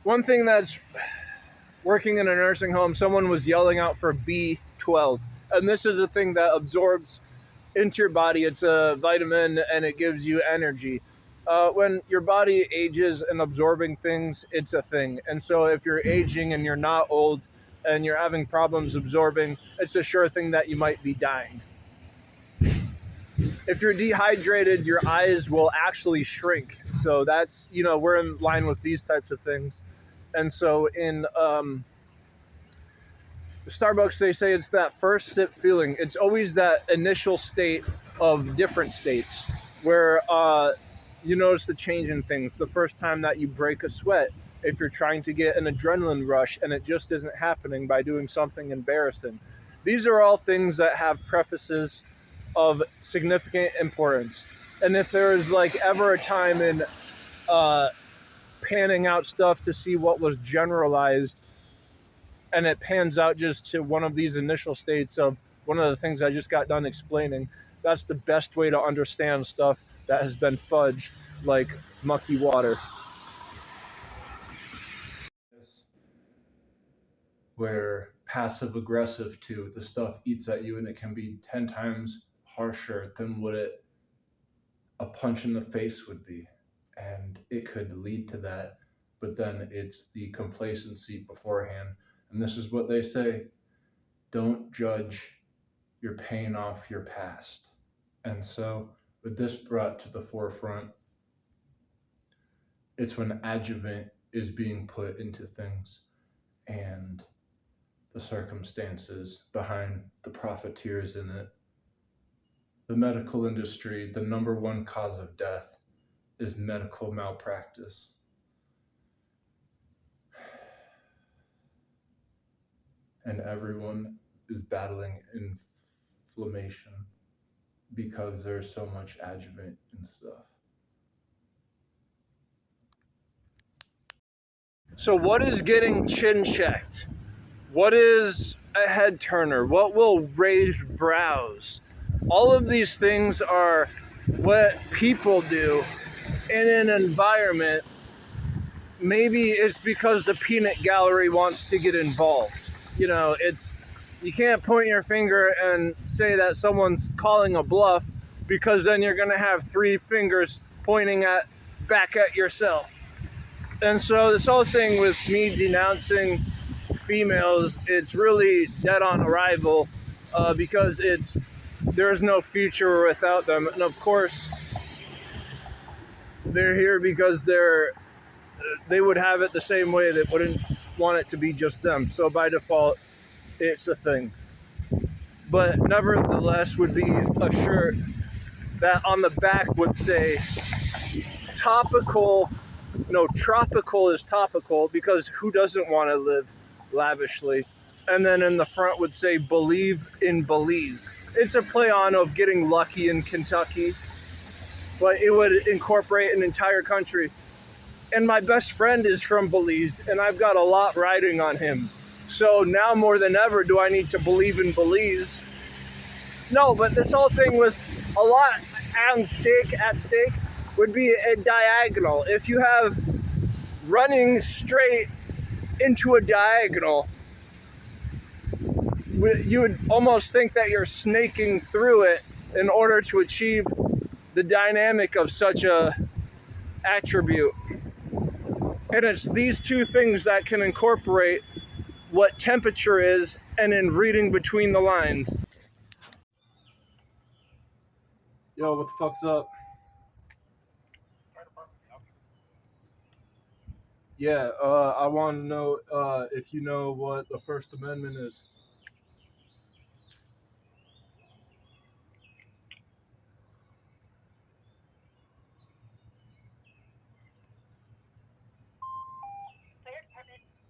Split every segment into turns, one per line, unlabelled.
one thing that's working in a nursing home, someone was yelling out for B12. And this is a thing that absorbs into your body. It's a vitamin and it gives you energy. When your body ages and absorbing things, it's a thing. And so if you're aging and you're not old and you're having problems absorbing, it's a sure thing that you might be dying. If you're dehydrated, your eyes will actually shrink. So that's, we're in line with these types of things. And so in Starbucks, they say it's that first sip feeling. It's always that initial state of different states where you notice the change in things. The first time that you break a sweat, if you're trying to get an adrenaline rush and it just isn't happening by doing something embarrassing. These are all things that have prefaces of significant importance. And if there is like ever a time in panning out stuff to see what was generalized, and it pans out just to one of these initial states of one of the things I just got done explaining, that's the best way to understand stuff that has been fudged like mucky water. Where passive aggressive too, the stuff eats at you and it can be 10 times harsher than what a punch in the face would be. And it could lead to that, but then it's the complacency beforehand. And this is what they say, don't judge your pain off your past. And so with this brought to the forefront, it's when adjuvant is being put into things and the circumstances behind the profiteers in it. The medical industry, the number one cause of death is medical malpractice. And everyone is battling inflammation because there's so much adjuvant and stuff. So what is getting chin checked? What is a head turner? What will raise brows? All of these things are what people do in an environment. Maybe it's because the peanut gallery wants to get involved. You can't point your finger and say that someone's calling a bluff, because then you're going to have three fingers pointing back at yourself. And so this whole thing with me denouncing females, it's really dead on arrival, because there's no future without them. And of course, they're here because they would have it the same way. They wouldn't want it to be just them. So by default, it's a thing. But nevertheless, would be a shirt that on the back would say topical. No, tropical is topical, because who doesn't want to live lavishly? And then in the front would say believe in Belize. It's a play on of getting lucky in Kentucky, but it would incorporate an entire country. And my best friend is from Belize, and I've got a lot riding on him. So now more than ever do I need to believe in Belize. No, but this whole thing with a lot at stake would be a diagonal. If you have running straight into a diagonal, you would almost think that you're snaking through it in order to achieve the dynamic of such a attribute. And it's these two things that can incorporate what temperature is and in reading between the lines. Yo, what the fuck's up? Yeah, I want to know if you know what the First Amendment is.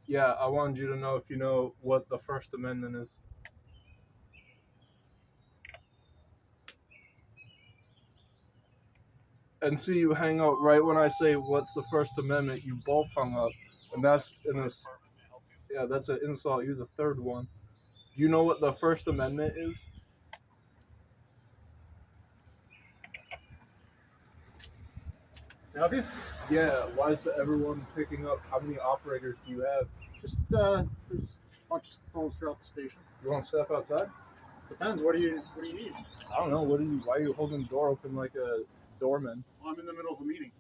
Yeah, I wanted you to know if you know what the First Amendment is. And see, you hang up right when I say what's the First Amendment. You both hung up, and that's that's an insult. You're the third one. Do you know what the First Amendment is?
Can I help you?
Yeah, why is everyone picking up? How many operators do you have?
Just there's a bunch of phones throughout the station.
You want to step outside?
Depends. What do you need?
I don't know. Why are you holding the door open like a doorman?
Well, I'm in the middle of a meeting.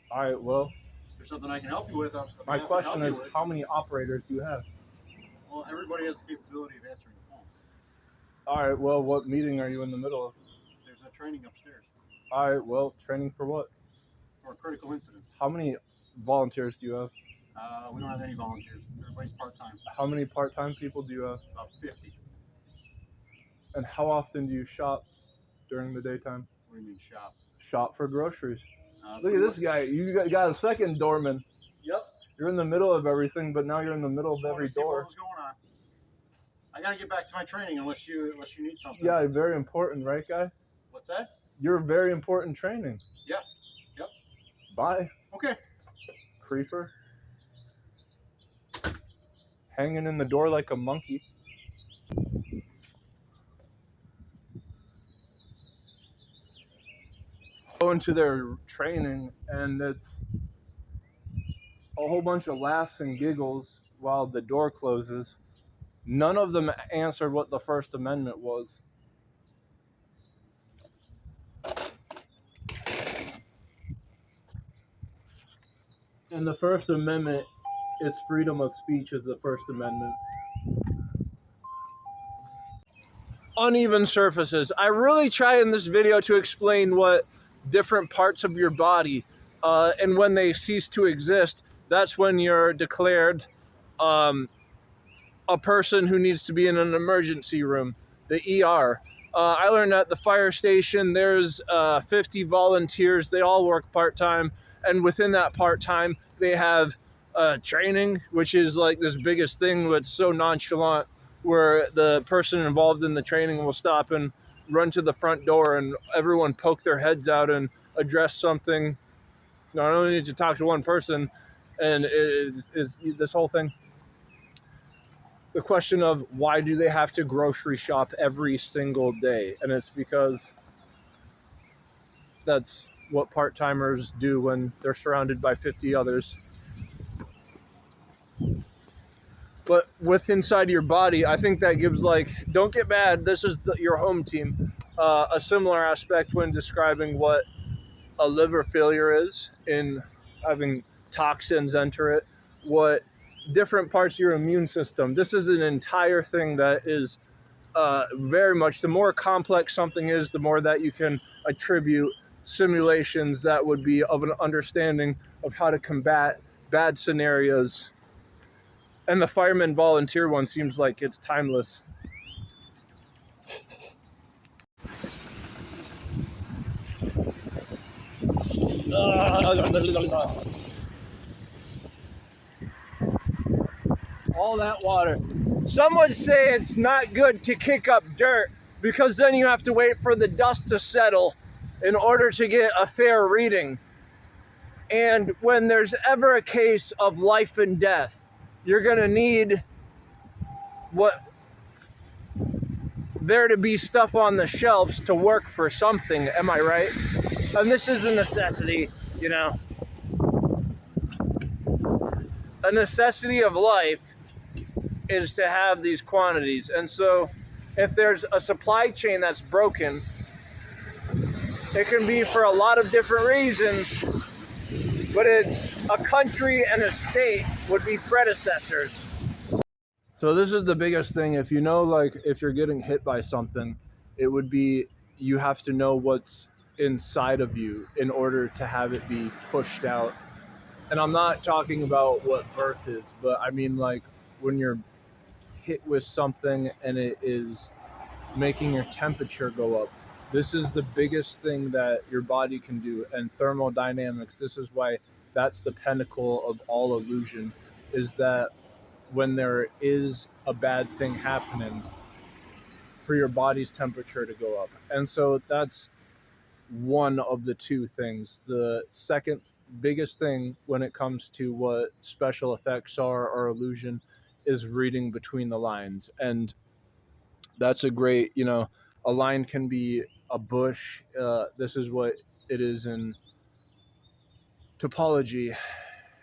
All right, well,
If there's something I can help you with,
my question is, how many operators do you have?
Well, everybody has the capability of answering the phone.
All right, well, what meeting are you in the middle of?
There's a training upstairs.
All right, well, training for what?
For critical incidents.
How many volunteers do you have?
We don't have any volunteers. Everybody's part-time.
How many part-time people do you have?
About 50.
And how often do you shop during the daytime?
What do you mean shop?
Shop for groceries. Look
pretty
at this guy. You got a second doorman.
Yep.
You're in the middle of everything, but now you're in the middle of
Just wanted
every
to see
door.
what was going on. I gotta get back to my training unless you need something.
Yeah, very important, right, guy?
What's that?
You're very important training.
Yeah. Yep.
Bye.
Okay.
Creeper. Hanging in the door like a monkey. Go into their training, and it's a whole bunch of laughs and giggles while the door closes. None of them answered what the First Amendment was. And the First Amendment is freedom of speech is the First Amendment. Uneven surfaces. I really try in this video to explain what different parts of your body, and when they cease to exist, that's when you're declared a person who needs to be in an emergency room, the ER. I learned at the fire station there's 50 volunteers. They all work part-time, and within that part-time they have training, which is like this biggest thing that's so nonchalant, where the person involved in the training will stop and run to the front door and everyone poke their heads out and address something. No, I only need to talk to one person, and is this whole thing. The question of why do they have to grocery shop every single day? And it's because that's what part-timers do when they're surrounded by 50 others. But with inside your body, I think that gives, like, don't get mad, this is your home team. A similar aspect when describing what a liver failure is in having toxins enter it, what different parts of your immune system. This is an entire thing that is very much, the more complex something is, the more that you can attribute simulations that would be of an understanding of how to combat bad scenarios. And the fireman volunteer one seems like it's timeless. All that water. Some would say it's not good to kick up dirt because then you have to wait for the dust to settle in order to get a fair reading. And when there's ever a case of life and death, you're gonna need there to be stuff on the shelves to work for something, am I right? And this is a necessity, you know. A necessity of life is to have these quantities. And so if there's a supply chain that's broken, it can be for a lot of different reasons, but it's a country and a state would be predecessors. So this is the biggest thing. If you know, like, if you're getting hit by something, it would be, you have to know what's inside of you in order to have it be pushed out. And I'm not talking about what birth is, but I mean, like, when you're hit with something and it is making your temperature go up. This is the biggest thing that your body can do. And thermodynamics, this is why that's the pinnacle of all illusion, is that when there is a bad thing happening, for your body's temperature to go up. And so that's one of the two things. The second biggest thing when it comes to what special effects are or illusion is reading between the lines. And that's a great, you know, a line can be a bush. This is what it is in topology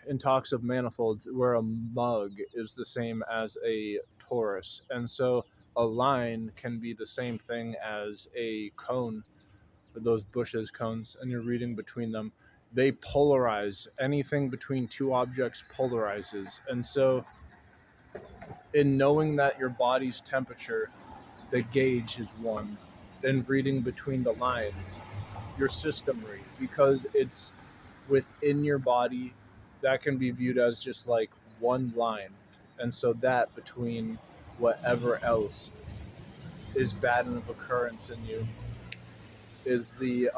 in talks of manifolds, where a mug is the same as a torus. And so a line can be the same thing as a cone, or those bushes, cones, and you're reading between them. They polarize. Anything between two objects polarizes. And so, in knowing that your body's temperature, the gauge is one, then reading between the lines, your system read, because it's within your body, that can be viewed as just like one line. And so that between whatever else is bad of occurrence in you is the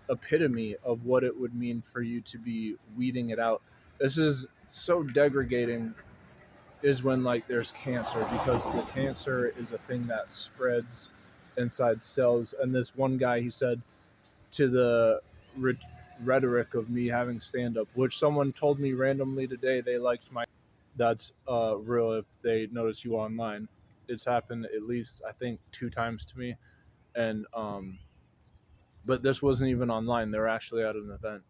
epitome of what it would mean for you to be weeding it out. This is so degrading, is when like there's cancer, because the cancer is a thing that spreads inside cells. And this one guy, he said, to the rhetoric of me having stand up, which someone told me randomly today they liked my. That's real. If they notice you online, it's happened at least I think 2 times to me, and but this wasn't even online. They were actually at an event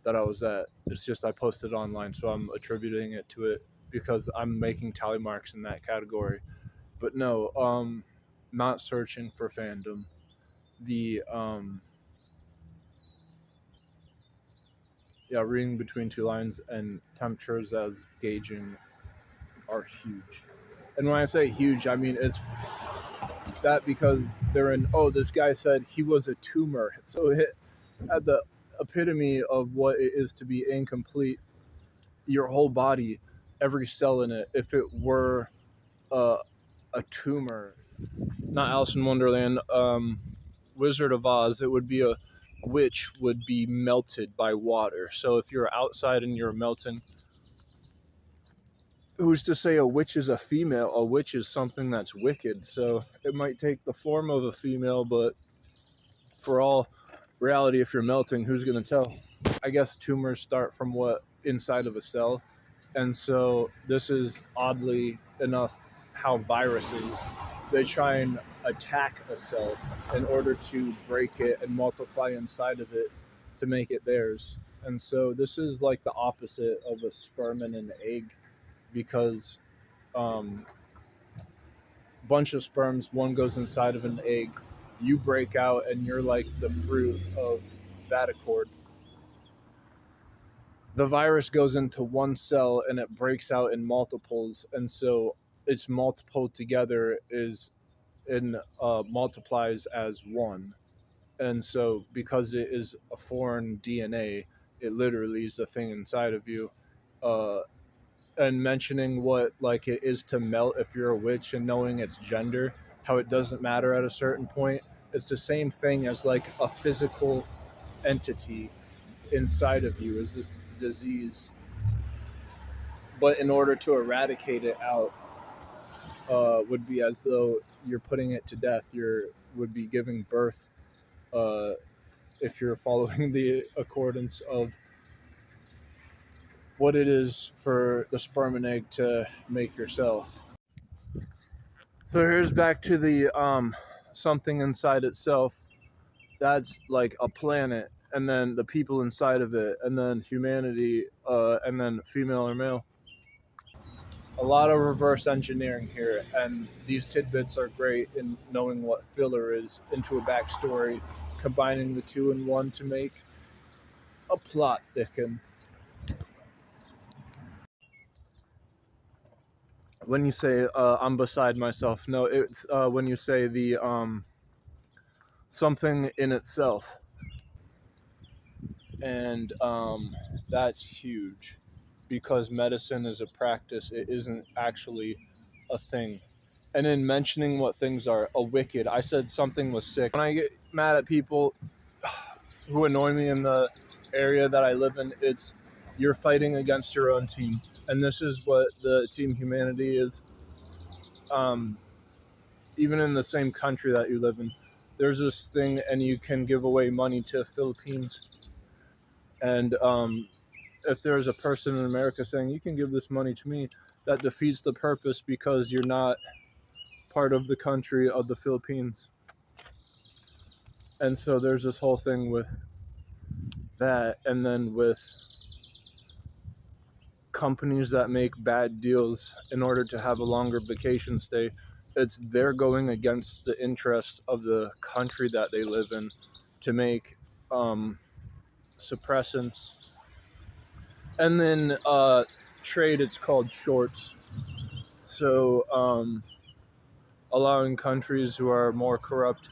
that I was at. It's just I posted online, so I'm attributing it to it because I'm making tally marks in that category. But no, not searching for fandom. The yeah, reading between two lines and temperatures as gauging are huge. And when I say huge, I mean it's that because they're in, oh, this guy said he was a tumor. So it had the epitome of what it is to be incomplete. Your whole body, every cell in it, if it were a tumor, not Alice in Wonderland, Wizard of Oz, it would be a witch would be melted by water. So if you're outside and you're melting, who's to say a witch is a female? A witch is something that's wicked. So it might take the form of a female, but for all reality, if you're melting, who's going to tell? I guess tumors start from what inside of a cell. And so this is oddly enough how viruses, they try and attack a cell in order to break it and multiply inside of it to make it theirs. And so this is like the opposite of a sperm and an egg, because bunch of sperms, one goes inside of an egg, you break out and you're like the fruit of that accord. The virus goes into one cell and it breaks out in multiples, and so its multiple together is in multiplies as one. And so because it is a foreign DNA, it literally is a thing inside of you. And mentioning what like it is to melt if you're a witch, and knowing its gender, how it doesn't matter at a certain point, it's the same thing as like a physical entity inside of you is this disease. But in order to eradicate it out, would be as though you're putting it to death. Would be giving birth, if you're following the accordance of what it is for the sperm and egg to make yourself. So here's back to the something inside itself. That's like a planet, and then the people inside of it, and then humanity, and then female or male. A lot of reverse engineering here, and these tidbits are great in knowing what filler is into a backstory, combining the two in one to make a plot thicken. When you say I'm beside myself, no, it's when you say the something in itself, and that's huge, because medicine is a practice. It isn't actually a thing. And in mentioning what things are, a wicked, I said something was sick. When I get mad at people who annoy me in the area that I live in, it's you're fighting against your own team. And this is what the Team Humanity is. Even in the same country that you live in, there's this thing, and you can give away money to Philippines. And if there's a person in America saying, you can give this money to me, that defeats the purpose, because you're not part of the country of the Philippines. And so there's this whole thing with that, and then with companies that make bad deals in order to have a longer vacation stay, they're going against the interests of the country that they live in to make suppressants, and then trade. It's called shorts. So allowing countries who are more corrupt,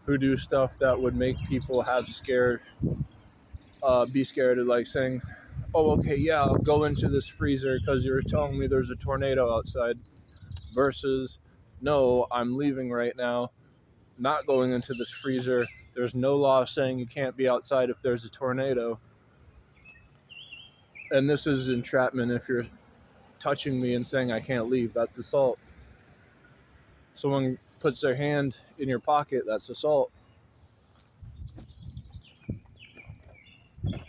who do stuff that would make people be scared of, like saying, oh, okay, yeah, I'll go into this freezer because you're telling me there's a tornado outside, versus, no, I'm leaving right now, not going into this freezer. There's no law saying you can't be outside if there's a tornado. And this is entrapment. If you're touching me and saying I can't leave, that's assault. Someone puts their hand in your pocket, that's assault.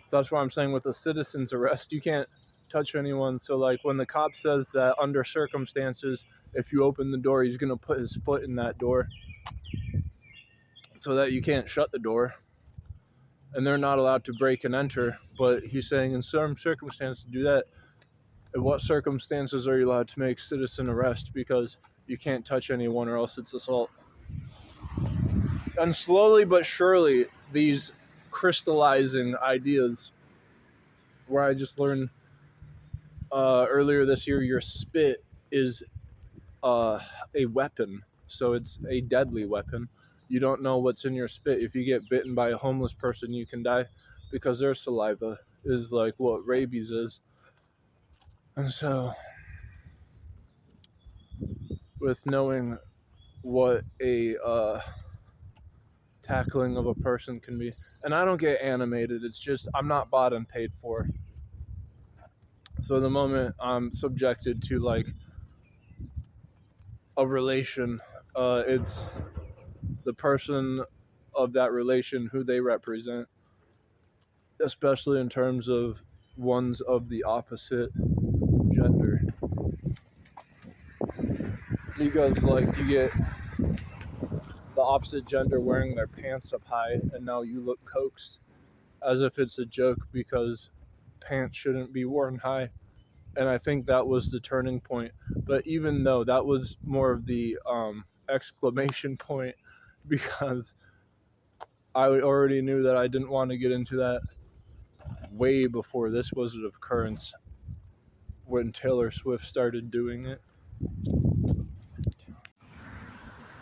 That's why I'm saying with a citizen's arrest, you can't touch anyone. So like when the cop says that under circumstances, if you open the door, he's going to put his foot in that door so that you can't shut the door. And they're not allowed to break and enter. But he's saying in some circumstances to do that. In what circumstances are you allowed to make citizen arrest? Because you can't touch anyone or else it's assault. And slowly but surely, these crystallizing ideas, where I just learned earlier this year, your spit is a weapon. So it's a deadly weapon. You don't know what's in your spit. If you get bitten by a homeless person, you can die because their saliva is like what rabies is. And so, with knowing what a tackling of a person can be, and I don't get animated, it's just I'm not bought and paid for. So the moment I'm subjected to like a relation, it's the person of that relation, who they represent, especially in terms of ones of the opposite gender. Because like you get the opposite gender wearing their pants up high and now you look coaxed, as if it's a joke because pants shouldn't be worn high. And I think that was the turning point. But even though that was more of the exclamation point, because I already knew that I didn't want to get into that way before this was an occurrence, when Taylor Swift started doing it.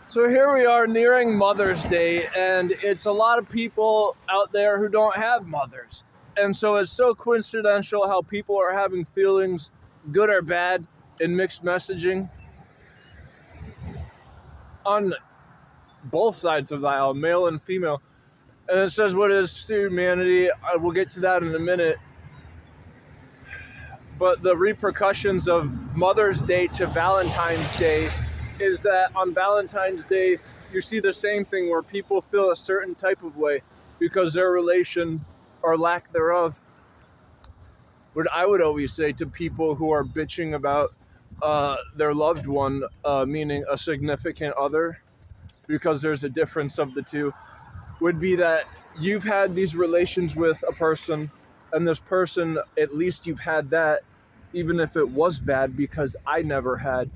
So here we are nearing Mother's Day, and it's a lot of people out there who don't have mothers. And so it's so coincidental how people are having feelings, good or bad, in mixed messaging on both sides of the aisle, male and female. And it says, what is humanity? I will get to that in a minute. But the repercussions of Mother's Day to Valentine's Day is that on Valentine's Day, you see the same thing where people feel a certain type of way because their relation or lack thereof. What I would always say to people who are bitching about their loved one, meaning a significant other, because there's a difference of the two, would be that you've had these relations with a person, and this person, at least you've had that, even if it was bad, because I never had.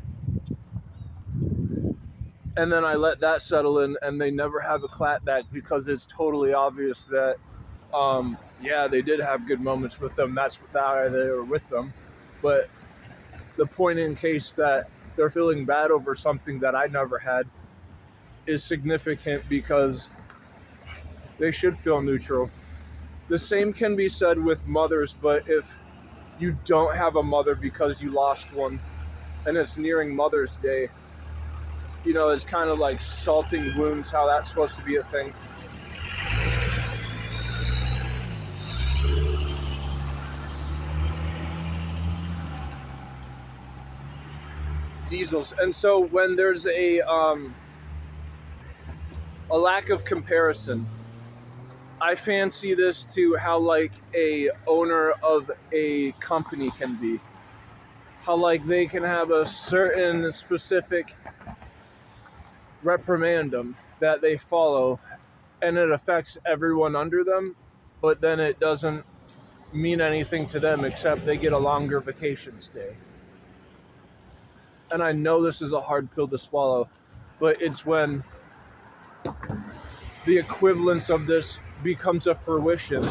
And then I let that settle in, and they never have a clapback because it's totally obvious that, yeah, they did have good moments with them. That's why they were with them. But the point in case that they're feeling bad over something that I never had is significant because they should feel neutral. The same can be said with mothers, but if you don't have a mother because you lost one and it's nearing Mother's Day, you know, it's kind of like salting wounds, how that's supposed to be a thing. Diesels. And so when there's a lack of comparison, I fancy this to how like a owner of a company can be. How like they can have a certain specific reprimandum that they follow, and it affects everyone under them. but then it doesn't mean anything to them except they get a longer vacation stay. And I know this is a hard pill to swallow, but it's when the equivalence of this becomes a fruition.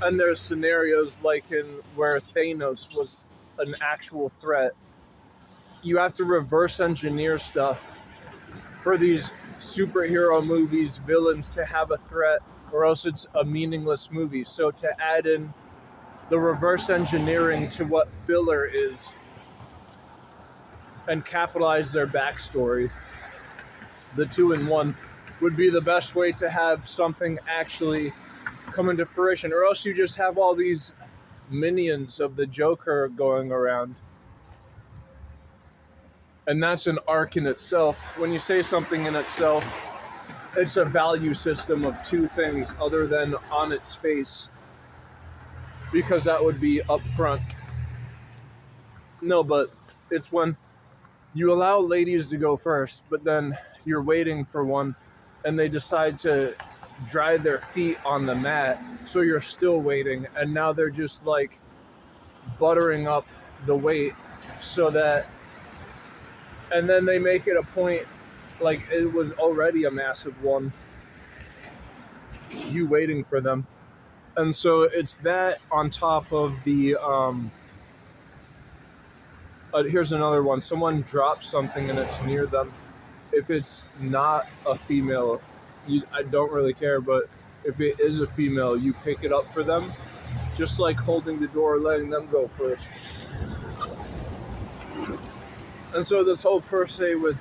And there's scenarios like in where Thanos was an actual threat. You have to reverse engineer stuff for these superhero movies, villains to have a threat, or else it's a meaningless movie. So to add in the reverse engineering to what filler is and capitalize their backstory, the two in one, would be the best way to have something actually come into fruition, or else you just have all these minions of the Joker going around. And that's an arc in itself. When you say something in itself, it's a value system of two things other than on its face, because that would be upfront. No, but it's when you allow ladies to go first, but then you're waiting for one and they decide to dry their feet on the mat, so you're still waiting, and now they're just like buttering up the wait so that, and then they make it a point like it was already a massive one, you waiting for them. And so it's that on top of the here's another one. Someone drops something and it's near them. If it's not a female, I don't really care, but if it is a female, you pick it up for them, just like holding the door, letting them go first. And so this whole per se with,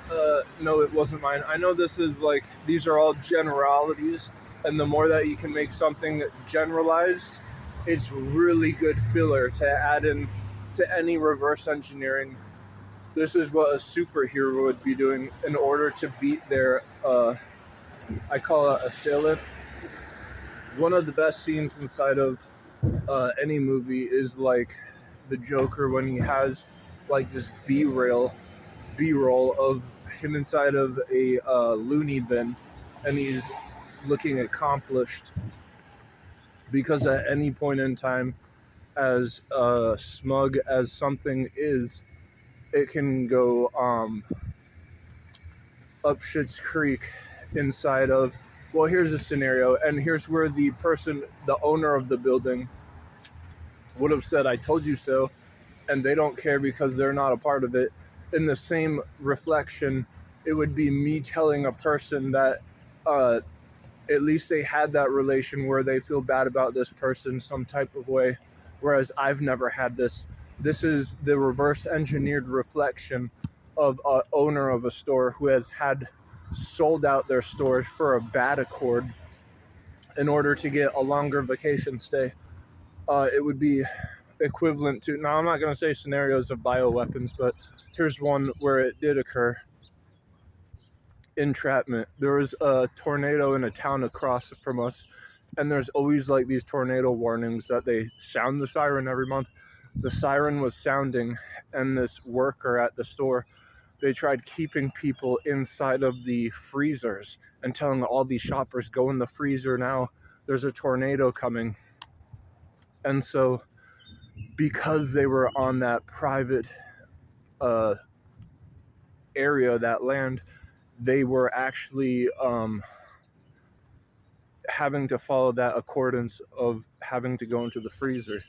no, it wasn't mine. I know this is like, these are all generalities, and the more that you can make something generalized, it's really good filler to add in to any reverse engineering. This is what a superhero would be doing in order to beat their, I call it assailant. One of the best scenes inside of any movie is like the Joker when he has like this B-roll of him inside of a loony bin, and he's looking accomplished, because at any point in time, as smug as something is, it can go up Schitt's Creek inside of, well, here's a scenario, and here's where the person, the owner of the building, would have said, I told you so, and they don't care because they're not a part of it. In the same reflection, it would be me telling a person that at least they had that relation where they feel bad about this person some type of way, whereas I've never had this. This is the reverse engineered reflection of an owner of a store who has had sold out their store for a bad accord in order to get a longer vacation stay. It would be equivalent to, now I'm not going to say scenarios of bioweapons, but here's one where it did occur. Entrapment. There was a tornado in a town across from us, and there's always like these tornado warnings that they sound the siren every month. The siren was sounding, and this worker at the store, they tried keeping people inside of the freezers and telling all these shoppers, go in the freezer now, there's a tornado coming. And so because they were on that private area, that land, they were actually having to follow that accordance of having to go into the freezer.